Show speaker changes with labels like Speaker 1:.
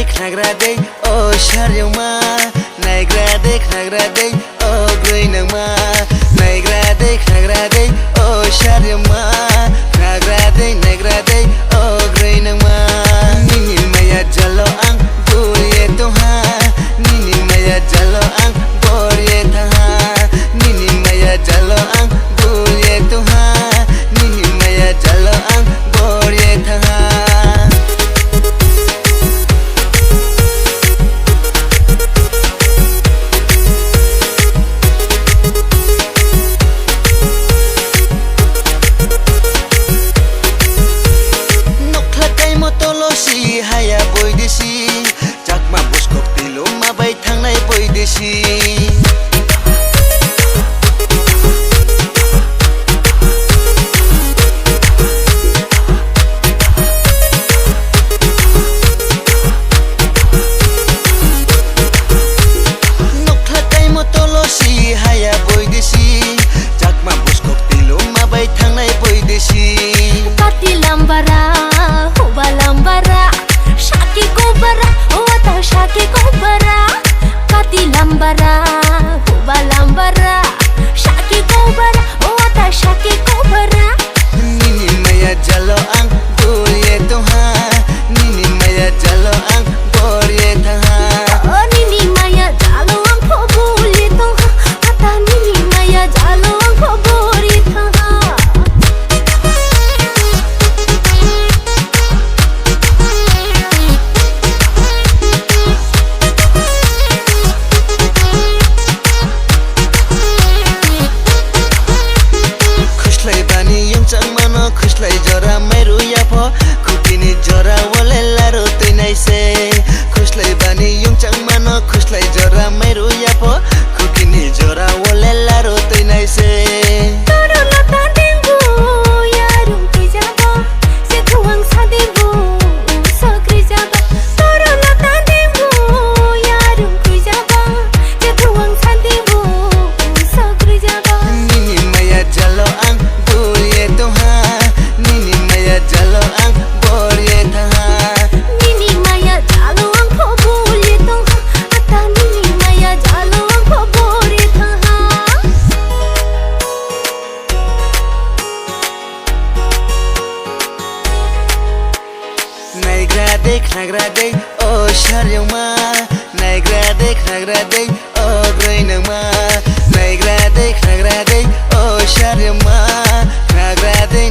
Speaker 1: nagraday oh sharyama nagraday oh greinama nagraday oh sharyama nagraday oh greinama nini maya jalo ang buye toha nini maya jalo ang borye taha nini maya jalo ang buye toha nini maya jalo ang borye taha haya boydesi jakma buskok tilo mabai thangnai boydesi nokhlakai motolosi haya boydesi jakma buskok tilo mabai thangnai boydesi
Speaker 2: kati lambara huba lambara shaki kobara wata shaki kobara kati lambara huba lambara shaki kobara wata shaki kobara
Speaker 1: nini maya jalo ang borye toha nini maya jalo ang borye taha
Speaker 2: nini maya jalo ang borye toha ata nini maya jalo ang borye taha
Speaker 1: खुशलाई जरा मेरो यापो खुटिनी जरा वले लारो तैनाइ से खुशलाई बानी युङचाङ मान खुशलाई जरा मेरो यापो खुटिनी जरा वले लारो तैनाइ से
Speaker 2: तोरो लता देबो यारुम तुइजाबो से थुवाङ सादेबो सक्रि जाबो तोरो लता देबो यारुम तुइजाबो से थुवाङ सादेबो सक्रि जाबो
Speaker 1: निनी मया जलो आं बुये तोहा nini maya jalo ang borye taha
Speaker 2: nini maya jalo ang borye taha ata nini maya jalo ang borye taha
Speaker 1: nagraday oh sharyama nagraday oh greinama nagraday oh sharyama nagraday